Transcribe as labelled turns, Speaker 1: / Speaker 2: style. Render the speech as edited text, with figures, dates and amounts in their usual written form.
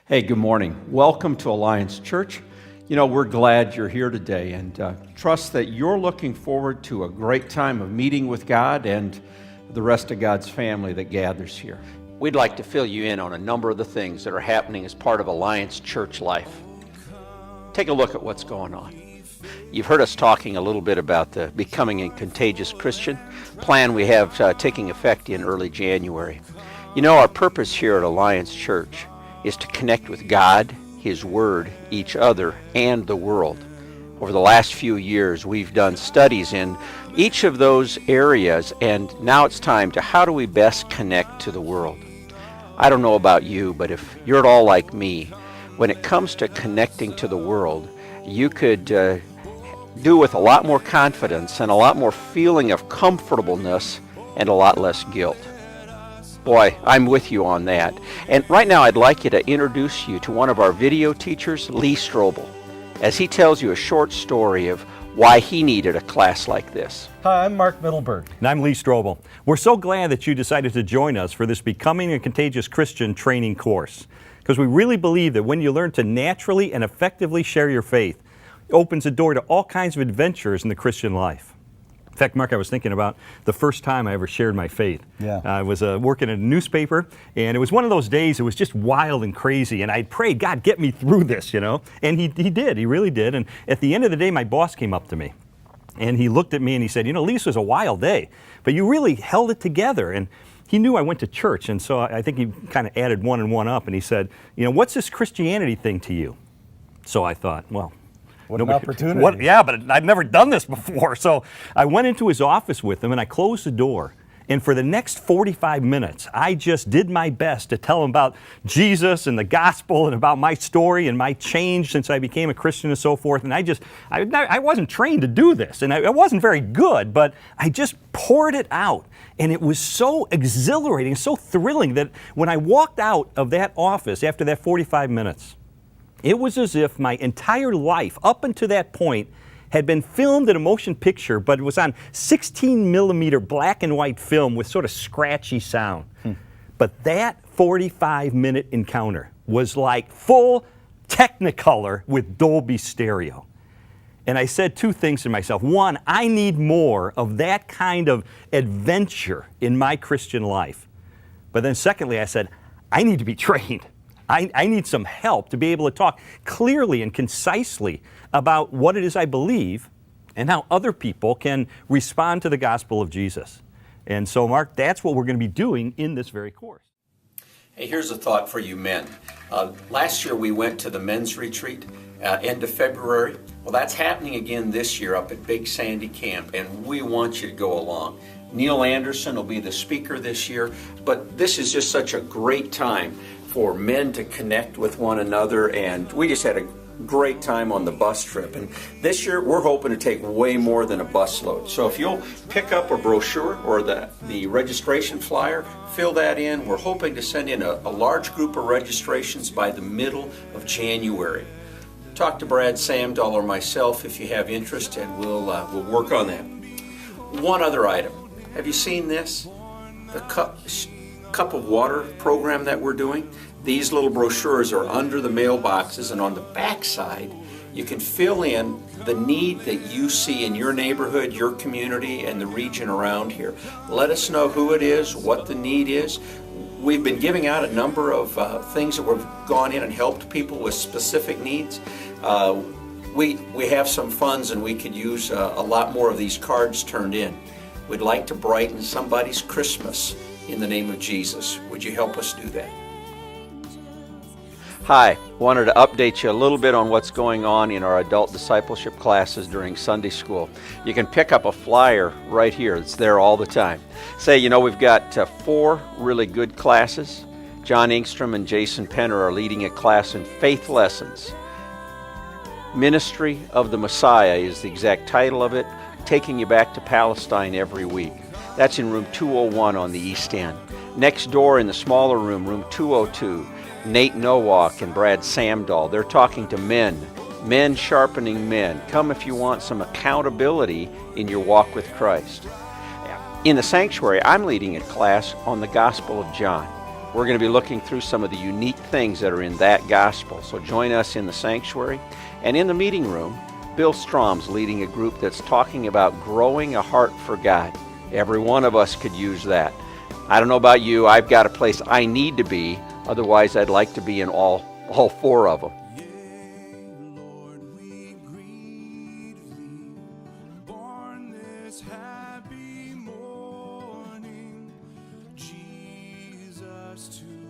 Speaker 1: Hey, good morning. Welcome to Alliance Church. You know, we're glad you're here today and trust that you're looking forward to a great time of meeting with God and the rest of God's family that gathers here.
Speaker 2: We'd like to fill you in on a number of the things that are happening as part of Alliance Church life. Take a look at what's going on. You've heard us talking a little bit about the Becoming a Contagious Christian plan we have taking effect in early January. You know, our purpose here at Alliance Church is to connect with God, His Word, each other, and the world. Over the last few years, we've done studies in each of those areas, and now it's time to how do we best connect to the world. I don't know about you, but if you're at all like me, when it comes to connecting to the world, you could do with a lot more confidence and a lot more feeling of comfortableness and a lot less guilt. Boy, I'm with you on that. And right now I'd like you to introduce you to one of our video teachers, Lee Strobel, as he tells you a short story of why he needed a class like this.
Speaker 3: Hi, I'm Mark Middleberg.
Speaker 4: And I'm Lee Strobel. We're so glad that you decided to join us for this Becoming a Contagious Christian training course, because we really believe that when you learn to naturally and effectively share your faith, it opens the door to all kinds of adventures in the Christian life. In fact, Mark, I was thinking about the first time I ever shared my faith.
Speaker 3: Yeah.
Speaker 4: I was working in a newspaper, and it was one of those days, it was just wild and crazy, and I prayed, God, get me through this, you know? And he did, he really did. And at the end of the day, my boss came up to me, and he looked at me and he said, you know, Lee, this was a wild day, but you really held it together. And he knew I went to church, and so I think he kind of added one and one up, and he said, you know, what's this Christianity thing to you? So I thought, well,
Speaker 3: What an opportunity.
Speaker 4: yeah, but I'd never done this before. So I went into his office with him and I closed the door. And for the next 45 minutes, I just did my best to tell him about Jesus and the gospel and about my story and my change since I became a Christian and so forth. And I wasn't trained to do this, and I wasn't very good, but I just poured it out. And it was so exhilarating, so thrilling that when I walked out of that office after that 45 minutes, it was as if my entire life up until that point had been filmed in a motion picture, but it was on 16 millimeter black and white film with sort of scratchy sound. But that 45-minute encounter was like full Technicolor with Dolby Stereo. And I said two things to myself. One, I need more of that kind of adventure in my Christian life. But then secondly, I said, I need to be trained. I need some help to be able to talk clearly and concisely about what it is I believe and how other people can respond to the gospel of Jesus. And so, Mark, that's what we're going to be doing in this very course.
Speaker 2: Hey, here's a thought for you men. Last year we went to the men's retreat, end of February. Well, that's happening again this year up at Big Sandy Camp, and we want you to go along. Neil Anderson will be the speaker this year, but this is just such a great time for men to connect with one another, and we just had a great time on the bus trip. And this year we're hoping to take way more than a busload. So if you'll pick up a brochure or the registration flyer, fill that in. We're hoping to send in a large group of registrations by the middle of January. Talk to Brad Samdahl or myself if you have interest, and we'll work on that. One other item. Have you seen this? The cup of water program that we're doing. These little brochures are under the mailboxes, and on the back side you can fill in the need that you see in your neighborhood, your community, and the region around here. Let us know who it is, what the need is. We've been giving out a number of things that we've gone in and helped people with specific needs. We have some funds, and we could use a lot more of these cards turned in. We'd like to brighten somebody's Christmas in the name of Jesus. Would you help us do that?
Speaker 1: Hi, wanted to update you a little bit on what's going on in our adult discipleship classes during Sunday school. You can pick up a flyer right here. It's there all the time. Say, you know, we've got 4 really good classes. John Engstrom and Jason Penner are leading a class in faith lessons. Ministry of the Messiah is the exact title of it, taking you back to Palestine every week. That's in room 201 on the East End. Next door in the smaller room, room 202, Nate Nowak and Brad Samdahl. They're talking to men sharpening men. Come if you want some accountability in your walk with Christ. In the sanctuary, I'm leading a class on the Gospel of John. We're going to be looking through some of the unique things that are in that gospel. So join us in the sanctuary. And in the meeting room, Bill Strom's leading a group that's talking about growing a heart for God. Every one of us could use that. I don't know about you, I've got a place I need to be, otherwise I'd like to be in all four of them.
Speaker 5: Happy morning, Jesus to